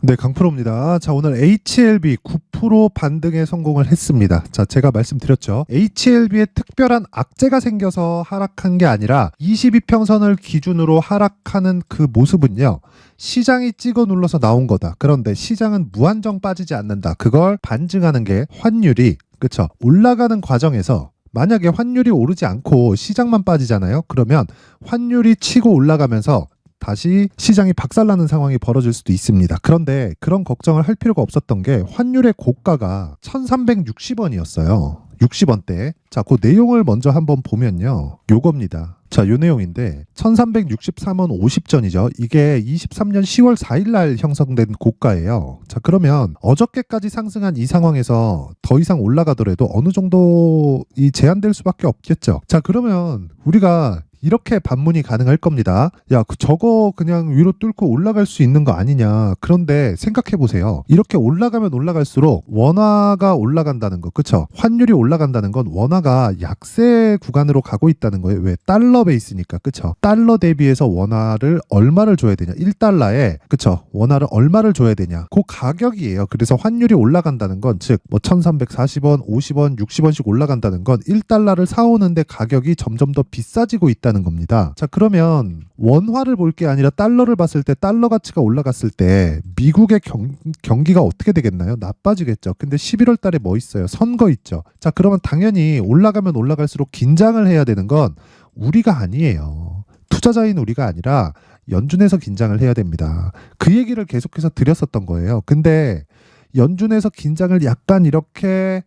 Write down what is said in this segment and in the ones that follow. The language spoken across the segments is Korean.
네, 강프로입니다. 자, 오늘 HLB 9% 반등에 성공을 했습니다. 자, 제가 말씀드렸죠. HLB에 특별한 악재가 생겨서 하락한 게 아니라 22평선을 기준으로 하락하는 그 모습은요. 시장이 찍어 눌러서 나온 거다. 그런데 시장은 무한정 빠지지 않는다. 그걸 반증하는 게 환율이, 그쵸? 올라가는 과정에서 만약에 환율이 오르지 않고 시장만 빠지잖아요. 그러면 환율이 치고 올라가면서 다시 시장이 박살나는 상황이 벌어질 수도 있습니다. 그런데 그런 걱정을 할 필요가 없었던 게 환율의 고가가 1360원이었어요. 60원대. 자, 그 내용을 먼저 한번 보면요. 요겁니다. 자, 요 내용인데 1363원 50전이죠. 이게 23년 10월 4일 날 형성된 고가예요. 자, 그러면 어저께까지 상승한 이 상황에서 더 이상 올라가더라도 어느 정도 이 제한될 수밖에 없겠죠. 자, 그러면 우리가 이렇게 반문이 가능할 겁니다. 야, 저거 그냥 위로 뚫고 올라갈 수 있는 거 아니냐. 그런데 생각해 보세요. 이렇게 올라가면 올라갈수록 원화가 올라간다는 거, 그쵸? 환율이 올라간다는 건 원화가 약세 구간으로 가고 있다는 거예요. 왜? 달러 베이스니까, 그쵸? 달러 대비해서 원화를 얼마를 줘야 되냐? 1달러에, 그쵸? 원화를 얼마를 줘야 되냐? 그 가격이에요. 그래서 환율이 올라간다는 건, 즉, 뭐 1340원, 50원, 60원씩 올라간다는 건 1달러를 사오는데 가격이 점점 더 비싸지고 있다는 겁니다. 자, 그러면 원화를 볼 게 아니라 달러를 봤을 때 달러 가치가 올라갔을 때 미국의 경기가 어떻게 되겠나요? 나빠지겠죠. 근데 11월 달에 뭐 있어요? 선거 있죠. 자, 그러면 당연히 올라가면 올라갈수록 긴장을 해야 되는 건 우리가 아니에요. 투자자인 우리가 아니라 연준에서 긴장을 해야 됩니다. 그 얘기를 계속해서 드렸었던 거예요. 근데 연준에서 긴장을 약간 이렇게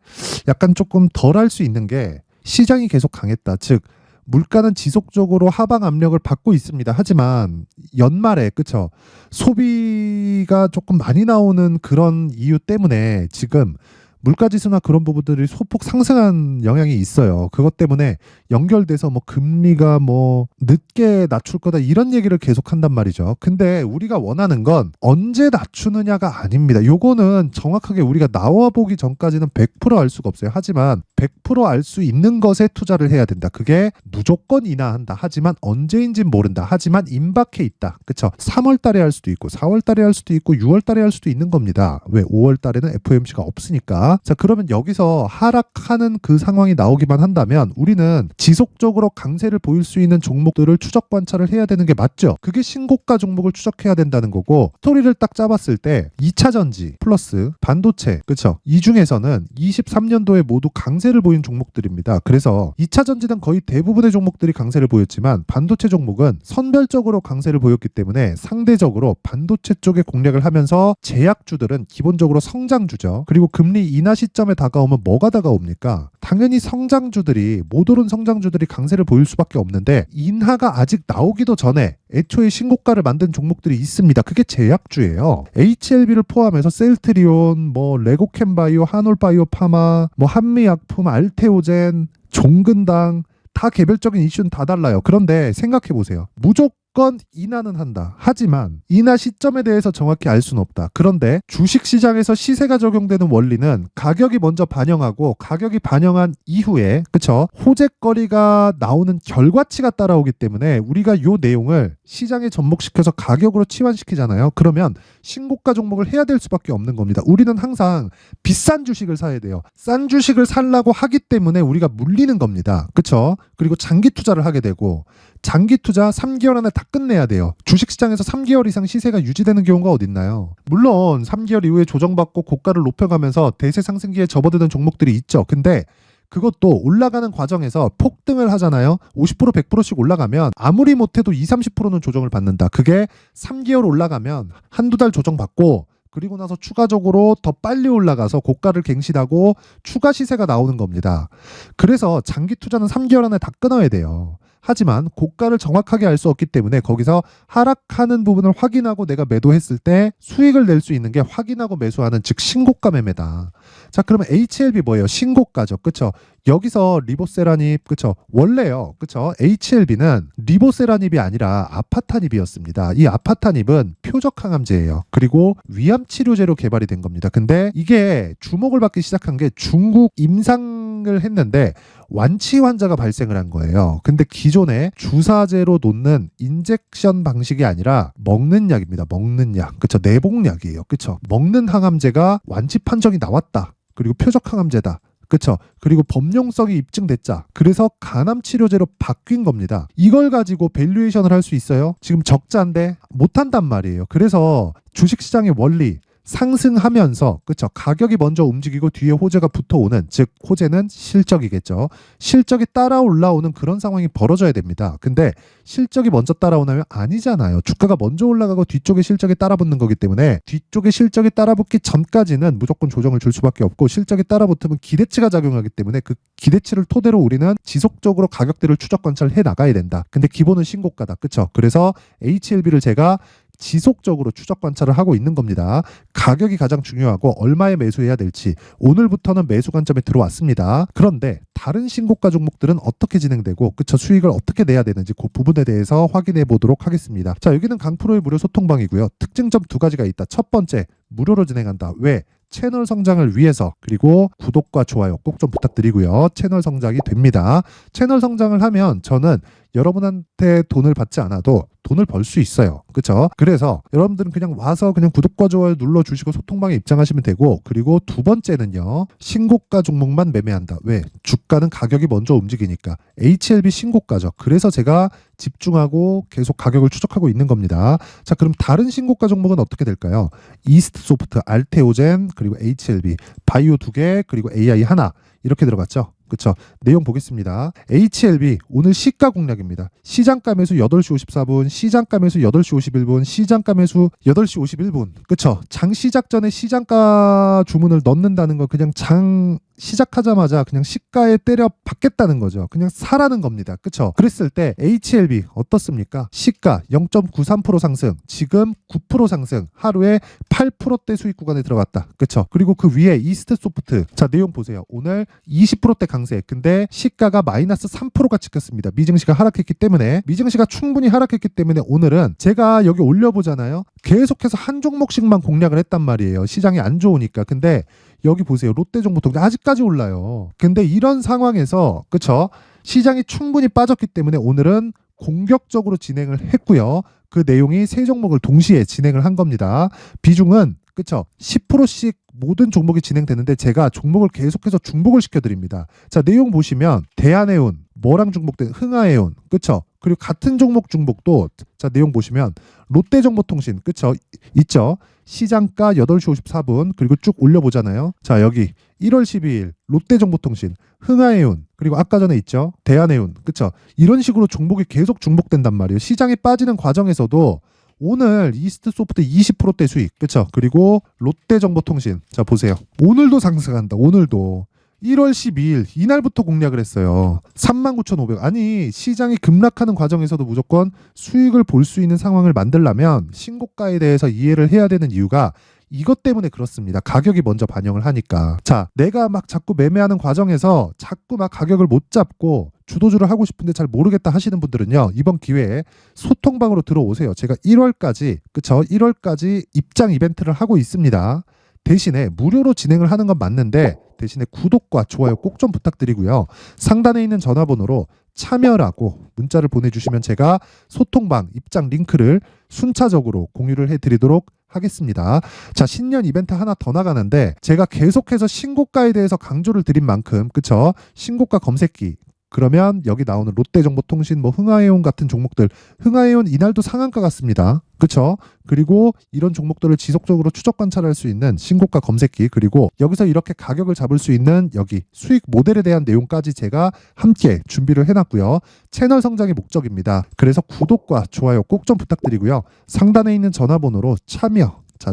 약간 조금 덜 할 수 있는 게 시장이 계속 강했다. 즉 물가는 지속적으로 하방 압력을 받고 있습니다. 하지만 연말에, 그쵸? 소비가 조금 많이 나오는 그런 이유 때문에 지금 물가지수나 그런 부분들이 소폭 상승한 영향이 있어요. 그것 때문에 연결돼서 뭐 금리가 뭐 늦게 낮출 거다 이런 얘기를 계속 한단 말이죠. 근데 우리가 원하는 건 언제 낮추느냐가 아닙니다. 요거는 정확하게 우리가 나와보기 전까지는 100% 알 수가 없어요. 하지만 100% 알 수 있는 것에 투자를 해야 된다. 그게 무조건 인하한다. 하지만 언제인진 모른다. 하지만 임박해 있다. 그쵸? 3월 달에 할 수도 있고 4월 달에 할 수도 있고 6월 달에 할 수도 있는 겁니다. 왜? 5월 달에는 FOMC가 없으니까. 자, 그러면 여기서 하락하는 그 상황이 나오기만 한다면 우리는 지속적으로 강세를 보일 수 있는 종목들을 추적 관찰을 해야 되는 게 맞죠. 그게 신고가 종목을 추적해야 된다는 거고, 스토리를 딱 잡았을 때 2차 전지 플러스 반도체, 그쵸? 이 중에서는 23년도에 모두 강세를 보인 종목들입니다. 그래서 2차 전지는 거의 대부분의 종목들이 강세를 보였지만 반도체 종목은 선별적으로 강세를 보였기 때문에 상대적으로 반도체 쪽에 공략을 하면서 제약주들은 기본적으로 성장주죠. 그리고 금리 인하 시점에 다가오면 뭐가 다가옵니까? 당연히 성장주들이, 못 오른 성장주들이 강세를 보일 수밖에 없는데 인하가 아직 나오기도 전에 애초에 신고가를 만든 종목들이 있습니다. 그게 제약주예요. HLB를 포함해서 셀트리온, 뭐 레고캠바이오, 한올바이오 파마, 뭐 한미약품, 알테오젠, 종근당 다 개별적인 이슈는 다 달라요. 그런데 생각해 보세요. 무조건 인하는 한다. 하지만 인하 시점에 대해서 정확히 알 수는 없다. 그런데 주식시장에서 시세가 적용되는 원리는 가격이 먼저 반영하고 가격이 반영한 이후에, 그쵸? 호재거리가 나오는 결과치가 따라오기 때문에 우리가 요 내용을 시장에 접목시켜서 가격으로 치환시키잖아요. 그러면 신고가 종목을 해야 될 수밖에 없는 겁니다. 우리는 항상 비싼 주식을 사야 돼요. 싼 주식을 살라고 하기 때문에 우리가 물리는 겁니다. 그쵸? 그리고 장기 투자를 하게 되고, 장기 투자 3개월 안에 다 끝내야 돼요. 주식시장에서 3개월 이상 시세가 유지되는 경우가 어딨나요? 물론 3개월 이후에 조정받고 고가를 높여가면서 대세 상승기에 접어드는 종목들이 있죠. 근데 그것도 올라가는 과정에서 폭등을 하잖아요. 50% 100%씩 올라가면 아무리 못해도 20, 30%는 조정을 받는다. 그게 3개월 올라가면 한두 달 조정받고 그리고 나서 추가적으로 더 빨리 올라가서 고가를 갱신하고 추가 시세가 나오는 겁니다. 그래서 장기 투자는 3개월 안에 다 끊어야 돼요. 하지만 고가를 정확하게 알 수 없기 때문에 거기서 하락하는 부분을 확인하고 내가 매도했을 때 수익을 낼 수 있는 게 확인하고 매수하는, 즉 신고가 매매다. 자, 그러면 HLB 뭐예요? 신고가죠. 그쵸? 여기서 리보세라닙, 그쵸? 원래요. 그쵸? HLB는 리보세라닙이 아니라 아파타닙이었습니다. 이 아파타닙은 표적 항암제예요. 그리고 위암 치료제로 개발이 된 겁니다. 근데 이게 주목을 받기 시작한 게 중국 임상을 했는데 완치 환자가 발생을 한 거예요. 근데 기존에 주사제로 놓는 인젝션 방식이 아니라 먹는 약입니다. 먹는 약. 그쵸? 내복약이에요. 그쵸? 먹는 항암제가 완치 판정이 나왔다. 그리고 표적 항암제다. 그쵸? 그리고 범용성이 입증됐자. 그래서 간암 치료제로 바뀐 겁니다. 이걸 가지고 밸류에이션을 할 수 있어요? 지금 적자인데 못한단 말이에요. 그래서 주식시장의 원리 상승하면서 그쵸? 가격이 먼저 움직이고 뒤에 호재가 붙어오는, 즉 호재는 실적이겠죠. 실적이 따라 올라오는 그런 상황이 벌어져야 됩니다. 근데 실적이 먼저 따라오나요? 아니잖아요. 주가가 먼저 올라가고 뒤쪽에 실적이 따라붙는 거기 때문에 뒤쪽에 실적이 따라붙기 전까지는 무조건 조정을 줄 수밖에 없고, 실적이 따라붙으면 기대치가 작용하기 때문에 그 기대치를 토대로 우리는 지속적으로 가격대를 추적 관찰해 나가야 된다. 근데 기본은 신고가다. 그쵸? 그래서 HLB를 제가 지속적으로 추적 관찰을 하고 있는 겁니다. 가격이 가장 중요하고 얼마에 매수해야 될지 오늘부터는 매수 관점에 들어왔습니다. 그런데 다른 신고가 종목들은 어떻게 진행되고 그쵸 수익을 어떻게 내야 되는지 그 부분에 대해서 확인해 보도록 하겠습니다. 자, 여기는 강프로의 무료 소통방이고요. 특징점 두 가지가 있다. 첫 번째, 무료로 진행한다. 왜? 채널 성장을 위해서. 그리고 구독과 좋아요 꼭 좀 부탁드리고요. 채널 성장이 됩니다. 채널 성장을 하면 저는 여러분한테 돈을 받지 않아도 돈을 벌 수 있어요. 그렇죠? 그래서 여러분들은 그냥 와서 그냥 구독과 좋아요 눌러주시고 소통방에 입장하시면 되고, 그리고 두 번째는요, 신고가 종목만 매매한다. 왜? 주가는 가격이 먼저 움직이니까. HLB 신고가죠. 그래서 제가 집중하고 계속 가격을 추적하고 있는 겁니다. 자, 그럼 다른 신고가 종목은 어떻게 될까요? 이스트소프트, 알테오젠, 그리고 HLB, 바이오 2개, 그리고 AI 하나, 이렇게 들어갔죠. 그쵸? 내용 보겠습니다. HLB 오늘 시가 공략입니다. 시장가 매수 8시 54분, 시장가 매수 8시 51분, 시장가 매수 8시 51분. 그쵸? 장 시작 전에 시장가 주문을 넣는다는 거, 그냥 장 시작하자마자 그냥 시가에 때려 박겠다는 거죠. 그냥 사라는 겁니다. 그쵸? 그랬을 때 HLB 어떻습니까? 시가 0.93% 상승, 지금 9% 상승, 하루에 8%대 수익 구간에 들어갔다. 그쵸? 그리고 그 위에 이스트소프트. 자, 내용 보세요. 오늘 20%대 강세. 근데 시가가 마이너스 3%가 찍혔습니다. 미증시가 하락했기 때문에, 미증시가 충분히 하락했기 때문에 오늘은 제가 여기 올려보잖아요. 계속해서 한 종목씩만 공략을 했단 말이에요. 시장이 안 좋으니까. 근데 여기 보세요. 롯데정보통 아직까지 올라요. 근데 이런 상황에서 그쵸? 시장이 충분히 빠졌기 때문에 오늘은 공격적으로 진행을 했고요. 그 내용이 세 종목을 동시에 진행을 한 겁니다. 비중은 그쵸? 10%씩 모든 종목이 진행되는데 제가 종목을 계속해서 중복을 시켜드립니다. 자, 내용 보시면 대한해운, 뭐랑 중복된 흥하해운, 그쵸? 그리고 같은 종목 중복도, 자, 내용 보시면 롯데정보통신, 그쵸? 있죠? 시장가 8시 54분, 그리고 쭉 올려보잖아요. 자, 여기 1월 12일 롯데정보통신, 흥하해운, 그리고 아까 전에 있죠? 대한해운, 그쵸? 이런 식으로 종목이 계속 중복된단 말이에요. 시장이 빠지는 과정에서도 오늘 이스트소프트 20%대 수익, 그쵸? 그리고 롯데정보통신, 자, 보세요. 오늘도 상승한다. 오늘도 1월 12일 이날부터 공략을 했어요. 39,500. 아니, 시장이 급락하는 과정에서도 무조건 수익을 볼 수 있는 상황을 만들려면 신고가에 대해서 이해를 해야 되는 이유가 이것 때문에 그렇습니다. 가격이 먼저 반영을 하니까. 자, 내가 막 자꾸 매매하는 과정에서 자꾸 막 가격을 못 잡고 주도주를 하고 싶은데 잘 모르겠다 하시는 분들은요, 이번 기회에 소통방으로 들어오세요. 제가 1월까지, 그쵸? 1월까지 입장 이벤트를 하고 있습니다. 대신에 무료로 진행을 하는 건 맞는데 대신에 구독과 좋아요 꼭 좀 부탁드리고요. 상단에 있는 전화번호로 참여라고 문자를 보내주시면 제가 소통방 입장 링크를 순차적으로 공유를 해드리도록 하겠습니다. 자, 신년 이벤트 하나 더 나가는데 제가 계속해서 신고가에 대해서 강조를 드린 만큼, 그쵸? 신고가 검색기, 그러면 여기 나오는 롯데정보통신, 뭐 흥하해운 같은 종목들, 흥하해운 이날도 상한가 같습니다. 그쵸? 그리고 이런 종목들을 지속적으로 추적 관찰할 수 있는 신고가 검색기, 그리고 여기서 이렇게 가격을 잡을 수 있는 여기 수익 모델에 대한 내용까지 제가 함께 준비를 해놨고요. 채널 성장이 목적입니다. 그래서 구독과 좋아요 꼭 좀 부탁드리고요. 상단에 있는 전화번호로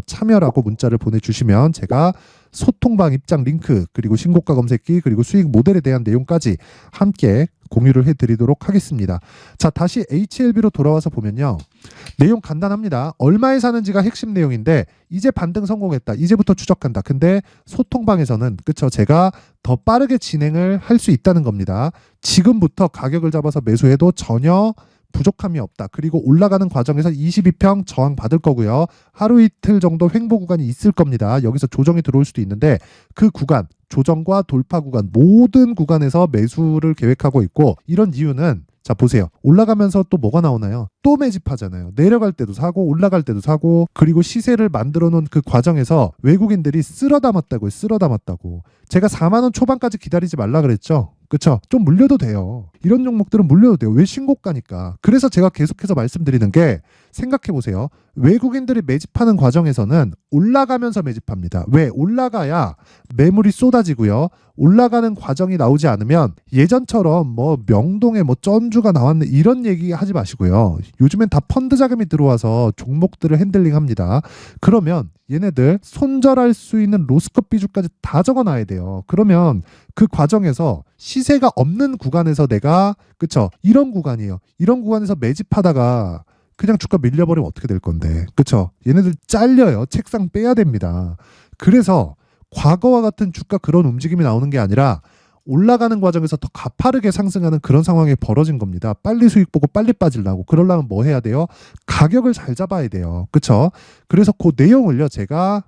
참여라고 문자를 보내주시면 제가 소통방 입장 링크, 그리고 신고가 검색기, 그리고 수익 모델에 대한 내용까지 함께 공유를 해드리도록 하겠습니다. 자, 다시 HLB로 돌아와서 보면요, 내용 간단합니다. 얼마에 사는지가 핵심 내용인데 이제 반등 성공했다, 이제부터 추적한다. 근데 소통방에서는 그쵸, 제가 더 빠르게 진행을 할 수 있다는 겁니다. 지금부터 가격을 잡아서 매수해도 전혀 부족함이 없다. 그리고 올라가는 과정에서 22평 저항받을 거고요. 하루 이틀 정도 횡보 구간이 있을 겁니다. 여기서 조정이 들어올 수도 있는데 그 구간, 조정과 돌파 구간 모든 구간에서 매수를 계획하고 있고, 이런 이유는 자 보세요. 올라가면서 또 뭐가 나오나요? 또 매집하잖아요. 내려갈 때도 사고 올라갈 때도 사고, 그리고 시세를 만들어 놓은 그 과정에서 외국인들이 쓸어 담았다고요. 쓸어 담았다고. 제가 4만 원 초반까지 기다리지 말라 그랬죠. 그쵸? 좀 물려도 돼요. 이런 종목들은 물려도 돼요. 왜? 신고가니까. 그래서 제가 계속해서 말씀드리는 게, 생각해보세요. 외국인들이 매집하는 과정에서는 올라가면서 매집합니다. 왜? 올라가야 매물이 쏟아지고요. 올라가는 과정이 나오지 않으면 예전처럼 뭐 명동에 뭐 쩐주가 나왔네 이런 얘기 하지 마시고요. 요즘엔 다 펀드 자금이 들어와서 종목들을 핸들링합니다. 그러면 얘네들 손절할 수 있는 로스컷 비중까지 다 적어놔야 돼요. 그러면 그 과정에서 시세가 없는 구간에서 내가, 그쵸? 이런 구간이에요. 이런 구간에서 매집하다가 그냥 주가 밀려버리면 어떻게 될 건데, 그쵸? 얘네들 잘려요. 책상 빼야 됩니다. 그래서 과거와 같은 주가 그런 움직임이 나오는 게 아니라 올라가는 과정에서 더 가파르게 상승하는 그런 상황이 벌어진 겁니다. 빨리 수익 보고 빨리 빠지려고. 그러려면 뭐 해야 돼요? 가격을 잘 잡아야 돼요. 그쵸? 그래서 그 내용을요, 제가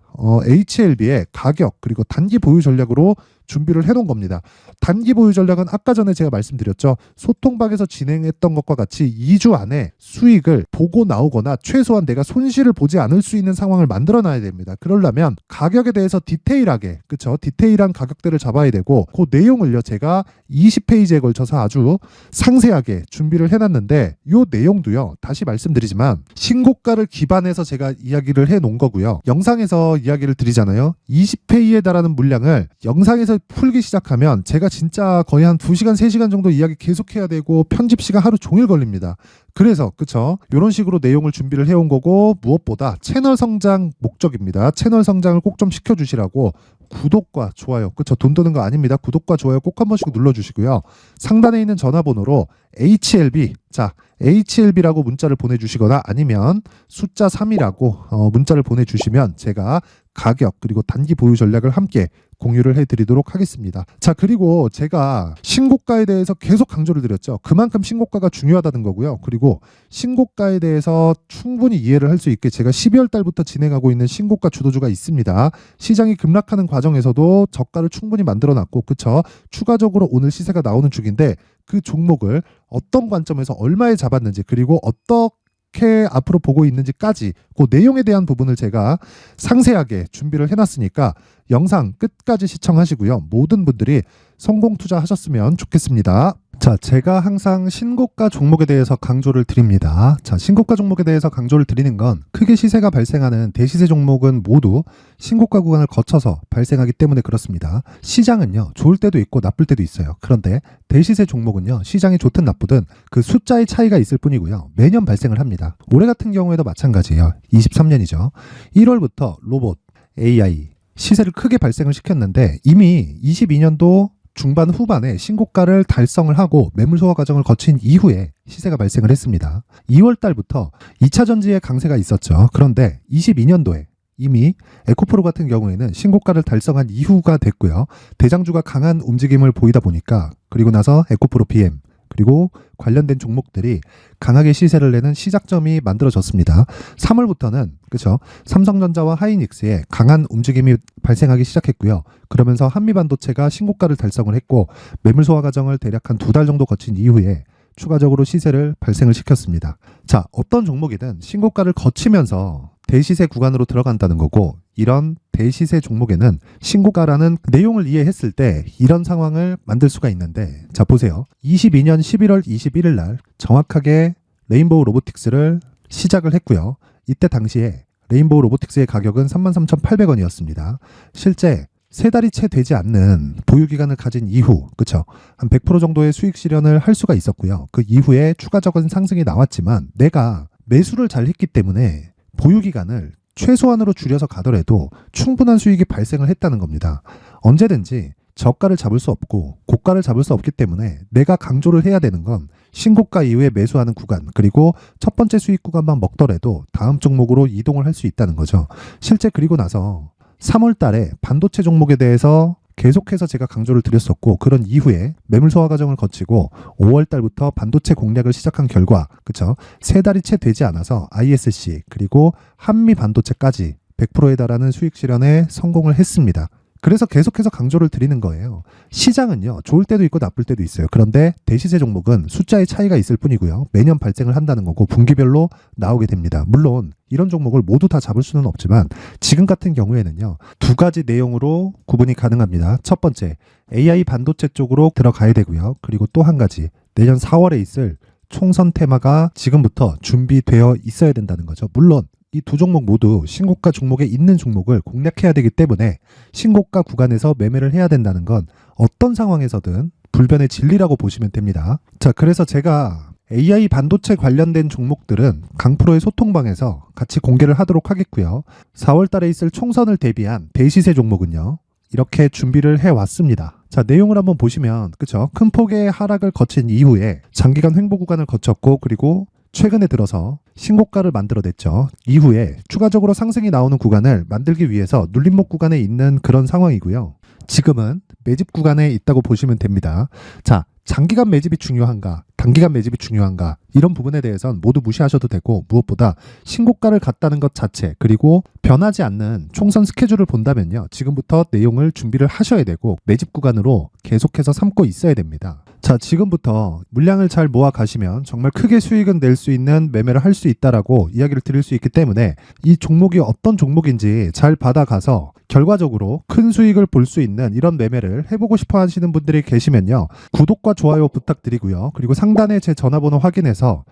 HLB의 가격 그리고 단기 보유 전략으로 준비를 해놓은 겁니다. 단기 보유 전략은 아까 전에 제가 말씀드렸죠. 소통박에서 진행했던 것과 같이 2주 안에 수익을 보고 나오거나 최소한 내가 손실을 보지 않을 수 있는 상황을 만들어 놔야 됩니다. 그러려면 가격에 대해서 디테일하게, 그쵸? 디테일한 가격대를 잡아야 되고, 그 내용을요 제가 20페이지에 걸쳐서 아주 상세하게 준비를 해놨는데, 이 내용도요 다시 말씀드리지만 신고가를 기반해서 제가 이야기를 해놓은 거고요. 영상에서 이야기를 드리잖아요. 20페이지에 달하는 물량을 영상에서 풀기 시작하면 제가 진짜 거의 한 2시간 3시간 정도 이야기 계속해야 되고 편집 시간 하루 종일 걸립니다. 그래서 그쵸, 이런 식으로 내용을 준비를 해온 거고, 무엇보다 채널 성장 목적입니다. 채널 성장을 꼭 좀 시켜주시라고 구독과 좋아요, 그쵸, 돈 드는 거 아닙니다. 구독과 좋아요 꼭 한 번씩 눌러주시고요. 상단에 있는 전화번호로 HLB, 자 HLB라고 문자를 보내주시거나 아니면 숫자 3이라고 문자를 보내주시면 제가 가격 그리고 단기 보유 전략을 함께 공유를 해드리도록 하겠습니다. 자, 그리고 제가 신고가에 대해서 계속 강조를 드렸죠. 그만큼 신고가가 중요하다는 거고요. 그리고 신고가에 대해서 충분히 이해를 할 수 있게 제가 12월 달부터 진행하고 있는 신고가 주도주가 있습니다. 시장이 급락하는 과정에서도 저가를 충분히 만들어놨고, 그쵸? 추가적으로 오늘 시세가 나오는 중인데 그 종목을 어떤 관점에서 얼마에 잡았는지, 그리고 어떻게 앞으로 보고 있는지까지 그 내용에 대한 부분을 제가 상세하게 준비를 해놨으니까 영상 끝까지 시청하시고요. 모든 분들이 성공 투자하셨으면 좋겠습니다. 자, 제가 항상 신고가 종목에 대해서 강조를 드립니다. 자, 신고가 종목에 대해서 강조를 드리는 건 크게 시세가 발생하는 대시세 종목은 모두 신고가 구간을 거쳐서 발생하기 때문에 그렇습니다. 시장은요, 좋을 때도 있고 나쁠 때도 있어요. 그런데 대시세 종목은요, 시장이 좋든 나쁘든 그 숫자의 차이가 있을 뿐이고요. 매년 발생을 합니다. 올해 같은 경우에도 마찬가지예요. 23년이죠. 1월부터 로봇, AI, 시세를 크게 발생을 시켰는데 이미 22년도 중반 후반에 신고가를 달성을 하고 매물 소화 과정을 거친 이후에 시세가 발생을 했습니다. 2월 달부터 2차 전지의 강세가 있었죠. 그런데 22년도에 이미 에코프로 같은 경우에는 신고가를 달성한 이후가 됐고요. 대장주가 강한 움직임을 보이다 보니까, 그리고 나서 에코프로 PM 그리고 관련된 종목들이 강하게 시세를 내는 시작점이 만들어졌습니다. 3월부터는 그렇죠, 삼성전자와 하이닉스의 강한 움직임이 발생하기 시작했고요. 그러면서 한미반도체가 신고가를 달성을 했고 매물 소화 과정을 대략 한 2달 정도 거친 이후에 추가적으로 시세를 발생을 시켰습니다. 자, 어떤 종목이든 신고가를 거치면서 대시세 구간으로 들어간다는 거고, 이런 대시세 종목에는 신고가라는 내용을 이해했을 때 이런 상황을 만들 수가 있는데, 자 보세요. 22년 11월 21일 날 정확하게 레인보우 로보틱스를 시작을 했고요. 이때 당시에 레인보우 로보틱스의 가격은 33,800원이었습니다. 실제 3달이 채 되지 않는 보유기간을 가진 이후, 그쵸, 한 100% 정도의 수익 실현을 할 수가 있었고요. 그 이후에 추가적인 상승이 나왔지만 내가 매수를 잘 했기 때문에 보유기간을 최소한으로 줄여서 가더라도 충분한 수익이 발생을 했다는 겁니다. 언제든지 저가를 잡을 수 없고 고가를 잡을 수 없기 때문에 내가 강조를 해야 되는 건 신고가 이후에 매수하는 구간, 그리고 첫 번째 수익 구간만 먹더라도 다음 종목으로 이동을 할 수 있다는 거죠. 실제 그리고 나서 3월 달에 반도체 종목에 대해서 계속해서 제가 강조를 드렸었고, 그런 이후에 매물 소화 과정을 거치고 5월 달부터 반도체 공략을 시작한 결과, 그쵸? 3달이 채 되지 않아서 ISC 그리고 한미 반도체까지 100%에 달하는 수익 실현에 성공을 했습니다. 그래서 계속해서 강조를 드리는 거예요. 시장은요, 좋을 때도 있고 나쁠 때도 있어요. 그런데 대시세 종목은 숫자의 차이가 있을 뿐이고요. 매년 발생을 한다는 거고 분기별로 나오게 됩니다. 물론 이런 종목을 모두 다 잡을 수는 없지만 지금 같은 경우에는요, 2가지 내용으로 구분이 가능합니다. 첫 번째, AI 반도체 쪽으로 들어가야 되고요. 그리고 또 한 가지, 내년 4월에 있을 총선 테마가 지금부터 준비되어 있어야 된다는 거죠. 물론 이 두 종목 모두 신고가 종목에 있는 종목을 공략해야 되기 때문에 신고가 구간에서 매매를 해야 된다는 건 어떤 상황에서든 불변의 진리라고 보시면 됩니다. 자, 그래서 제가 AI 반도체 관련된 종목들은 강프로의 소통방에서 같이 공개를 하도록 하겠고요. 4월 달에 있을 총선을 대비한 대시세 종목은요, 이렇게 준비를 해왔습니다. 자, 내용을 한번 보시면, 그쵸? 큰 폭의 하락을 거친 이후에 장기간 횡보 구간을 거쳤고, 그리고 최근에 들어서 신고가를 만들어냈죠. 이후에 추가적으로 상승이 나오는 구간을 만들기 위해서 눌림목 구간에 있는 그런 상황이고요. 지금은 매집 구간에 있다고 보시면 됩니다. 자, 장기간 매집이 중요한가, 단기간 매집이 중요한가, 이런 부분에 대해서는 모두 무시하셔도 되고, 무엇보다 신고가를 갔다는 것 자체, 그리고 변하지 않는 총선 스케줄을 본다면요, 지금부터 내용을 준비를 하셔야 되고 매집 구간으로 계속해서 삼고 있어야 됩니다. 자, 지금부터 물량을 잘 모아 가시면 정말 크게 수익은 낼 수 있는 매매를 할 수 있다라고 이야기를 드릴 수 있기 때문에 이 종목이 어떤 종목인지 잘 받아가서 결과적으로 큰 수익을 볼 수 있는 이런 매매를 해보고 싶어 하시는 분들이 계시면요, 구독과 좋아요 부탁드리고요. 그리고 상단에 제 전화번호 확인해서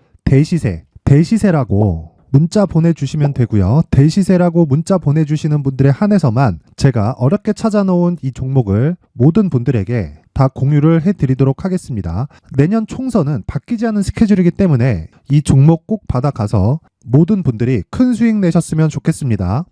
대시세라고 문자 보내주시면 되고요. 대시세라고 문자 보내주시는 분들에 한해서만 제가 어렵게 찾아놓은 이 종목을 모든 분들에게 다 공유를 해드리도록 하겠습니다. 내년 총선은 바뀌지 않은 스케줄이기 때문에 이 종목 꼭 받아가서 모든 분들이 큰 수익 내셨으면 좋겠습니다.